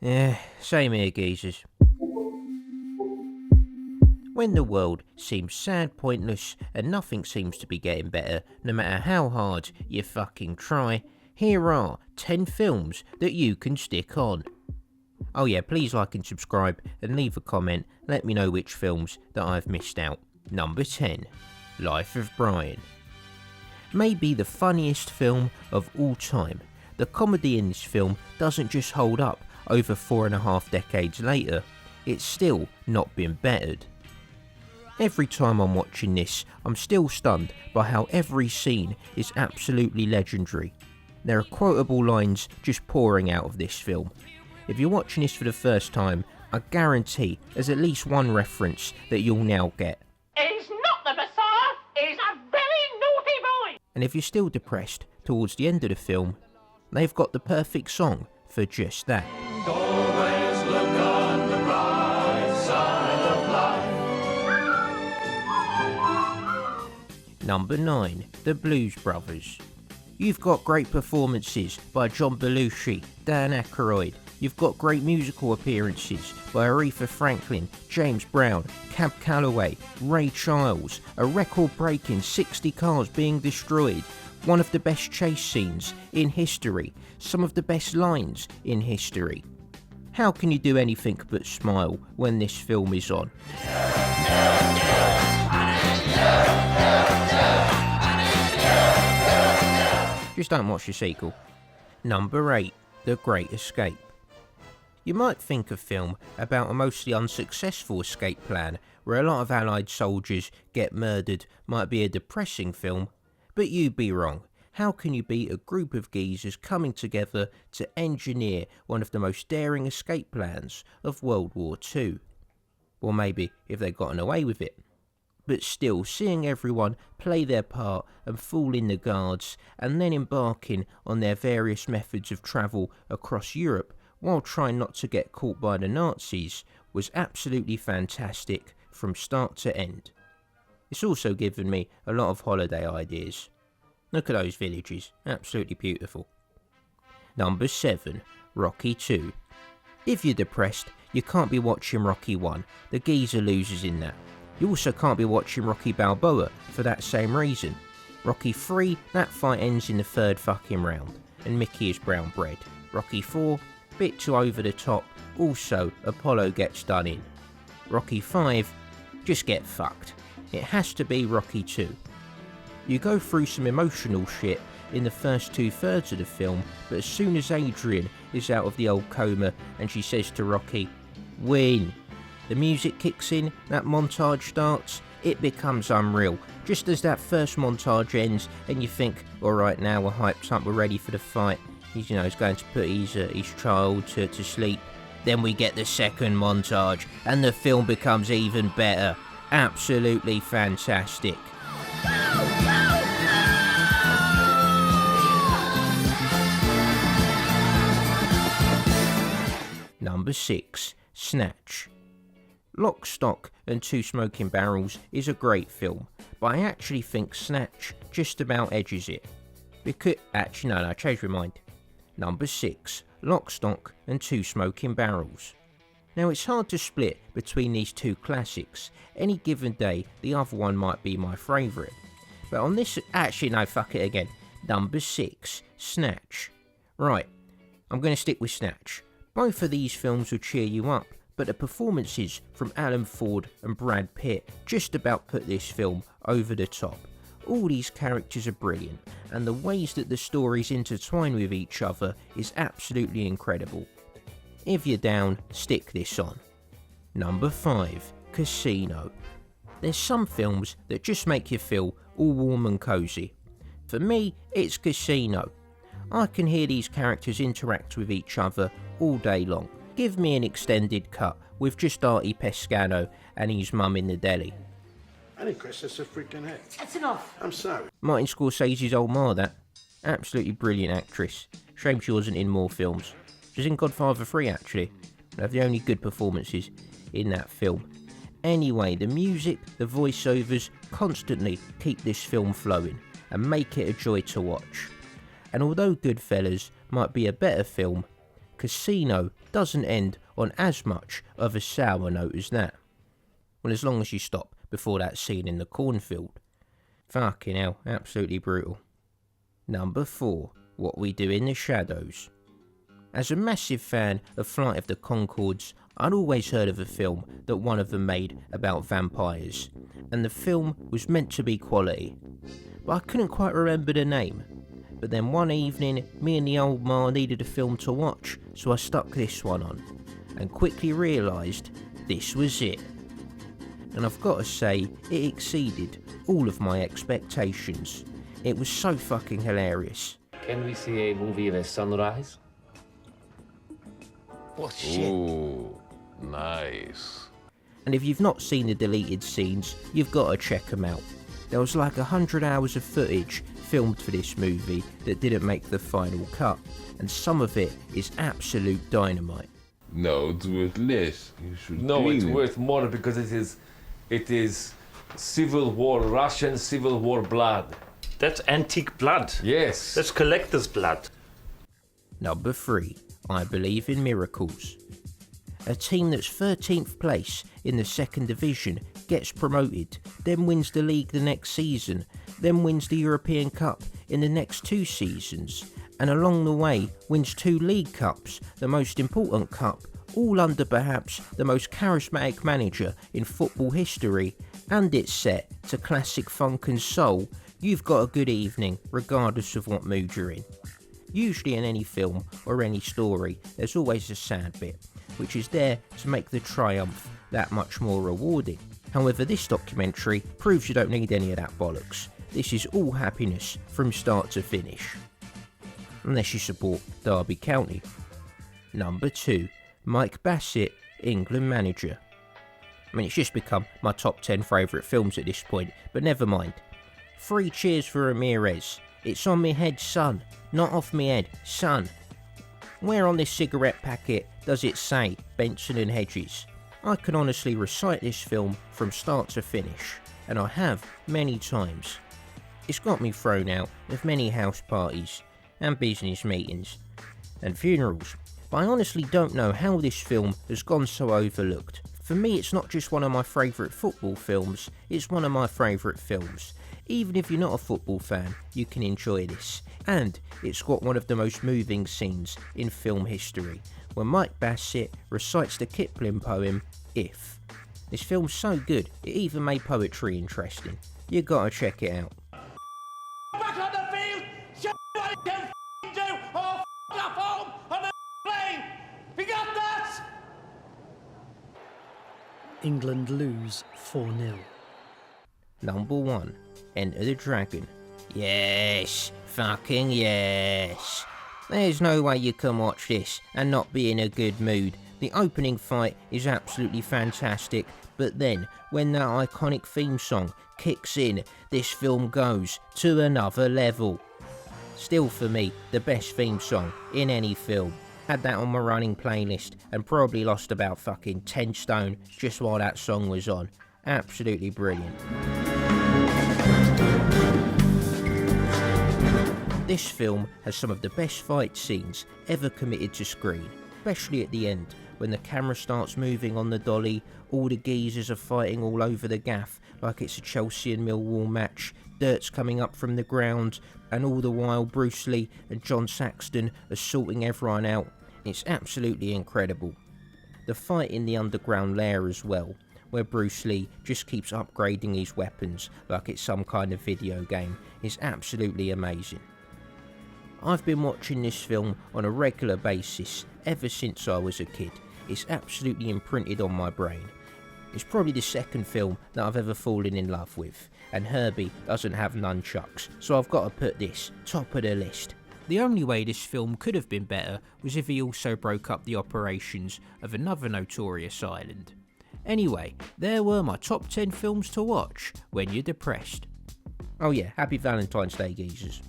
Same here, geezers. When the world seems sad, pointless, and nothing seems to be getting better, no matter how hard you fucking try, here are 10 films that you can stick on. Oh yeah, please like and subscribe and leave a comment, let me know which films that I've missed out. Number 10, Life of Brian. Maybe the funniest film of all time. The comedy in this film doesn't just hold up over 4.5 decades later, it's still not been bettered. Every time I'm watching this, I'm still stunned by how every scene is absolutely legendary. There are quotable lines just pouring out of this film. If you're watching this for the first time, I guarantee there's at least one reference that you'll now get. He's not the Messiah, he's a very naughty boy! And if you're still depressed towards the end of the film, they've got the perfect song for just that. Always look on the bright side of life. Number 9, The Blues Brothers. You've got great performances by John Belushi, Dan Aykroyd. You've got great musical appearances by Aretha Franklin, James Brown, Cab Calloway, Ray Charles, a record-breaking 60 cars being destroyed, one of the best chase scenes in history, some of the best lines in history. How can you do anything but smile when this film is on? Just don't watch the sequel. Number 8, The Great Escape. You might think a film about a mostly unsuccessful escape plan where a lot of Allied soldiers get murdered might be a depressing film, but you'd be wrong. How can you beat a group of geezers coming together to engineer one of the most daring escape plans of World War II? Or maybe if they'd gotten away with it. But still, seeing everyone play their part and fall in the guards, and then embarking on their various methods of travel across Europe while trying not to get caught by the Nazis, was absolutely fantastic from start to end. It's also given me a lot of holiday ideas. Look at those villages, absolutely beautiful. Number 7, Rocky 2. If you're depressed, you can't be watching Rocky 1, the geezer loses in that. You also can't be watching Rocky Balboa for that same reason. Rocky 3, that fight ends in the 3rd fucking round, and Mickey is brown bread. Rocky 4, bit too over the top, also Apollo gets done in. Rocky 5, just get fucked. It has to be Rocky 2. You go through some emotional shit in the first 2/3 of the film, but as soon as Adrian is out of the old coma and she says to Rocky, "Win," the music kicks in, that montage starts, it becomes unreal. Just as that first montage ends and you think, alright, now we're hyped up, we're ready for the fight, he's going to put his child to sleep. Then we get the second montage and the film becomes even better. Absolutely fantastic. Number 6, Snatch. Lock, Stock and Two Smoking Barrels is a great film, but I actually think Snatch just about edges it. No, change my mind. Number 6, Lock, Stock and Two Smoking Barrels. Now it's hard to split between these two classics. Any given day, the other one might be my favourite. But on this, fuck it again. Number 6, Snatch. Right, I'm going to stick with Snatch. Both of these films will cheer you up, but the performances from Alan Ford and Brad Pitt just about put this film over the top. All these characters are brilliant, and the ways that the stories intertwine with each other is absolutely incredible. If you're down, stick this on. Number 5, Casino. There's some films that just make you feel all warm and cosy. For me, it's Casino. I can hear these characters interact with each other all day long. Give me an extended cut with just Artie Pescano and his mum in the deli. I think Chris, that's a freaking hit. That's enough. I'm sorry. Martin Scorsese's old ma, that. Absolutely brilliant actress. Shame she wasn't in more films. She's in Godfather 3 actually. One of the only good performances in that film. Anyway, the music, the voiceovers constantly keep this film flowing and make it a joy to watch. And although Goodfellas might be a better film, Casino doesn't end on as much of a sour note as that. Well, as long as you stop before that scene in the cornfield. Fucking hell, absolutely brutal. Number 4, What We Do in the Shadows. As a massive fan of Flight of the Conchords, I'd always heard of a film that one of them made about vampires, and the film was meant to be quality, but I couldn't quite remember the name. But then one evening, me and the old ma needed a film to watch, so I stuck this one on, and quickly realised this was it. And I've got to say, it exceeded all of my expectations. It was so fucking hilarious. Can we see a movie of a sunrise? What shit? Ooh, nice. And if you've not seen the deleted scenes, you've got to check them out. There was like 100 hours of footage filmed for this movie that didn't make the final cut, and some of it is absolute dynamite. No, it's worth less. You should No, clean it's it. worth more because it is Civil War, Russian Civil War blood. That's antique blood. Yes. That's collector's blood. Number 3, I Believe in Miracles. A team that's 13th place in the 2nd Division gets promoted, then wins the league the next season, then wins the European Cup in the next 2 seasons, and along the way wins 2 League Cups, the most important cup, all under perhaps the most charismatic manager in football history, and it's set to classic funk and soul. You've got a good evening regardless of what mood you're in. Usually in any film or any story, there's always a sad bit, which is there to make the triumph that much more rewarding. However, this documentary proves you don't need any of that bollocks. This is all happiness from start to finish. Unless you support Derby County. Number 2, Mike Bassett, England manager. I mean, it's just become my top 10 favourite films at this point, but never mind. 3 cheers for Ramirez. It's on me head, son. Not off me head, son. Where on this cigarette packet does it say Benson and Hedges? I can honestly recite this film from start to finish, and I have many times. It's got me thrown out of many house parties, and business meetings, and funerals, but I honestly don't know how this film has gone so overlooked. For me, it's not just one of my favourite football films, it's one of my favourite films. Even if you're not a football fan, you can enjoy this. And it's got one of the most moving scenes in film history, when Mike Bassett recites the Kipling poem, If. This film's so good, it even made poetry interesting. You gotta check it out. Back on the field, show what you can do, or off home on the plane. You got that? England lose 4-0. Number 1, Enter the Dragon. Yes, fucking yes. There's no way you can watch this and not be in a good mood. The opening fight is absolutely fantastic, but then when that iconic theme song kicks in, this film goes to another level. Still for me, the best theme song in any film. Had that on my running playlist and probably lost about fucking 10 stone just while that song was on. Absolutely brilliant. This film has some of the best fight scenes ever committed to screen, especially at the end, when the camera starts moving on the dolly, all the geezers are fighting all over the gaff like it's a Chelsea and Millwall match, dirt's coming up from the ground, and all the while Bruce Lee and John Saxton are sorting everyone out. It's absolutely incredible. The fight in the underground lair as well, where Bruce Lee just keeps upgrading his weapons like it's some kind of video game, is absolutely amazing. I've been watching this film on a regular basis ever since I was a kid. It's absolutely imprinted on my brain. It's probably the second film that I've ever fallen in love with, and Herbie doesn't have nunchucks, so I've got to put this top of the list. The only way this film could have been better was if he also broke up the operations of another notorious island. Anyway, there were my top 10 films to watch when you're depressed. Oh yeah, happy Valentine's Day, geezers.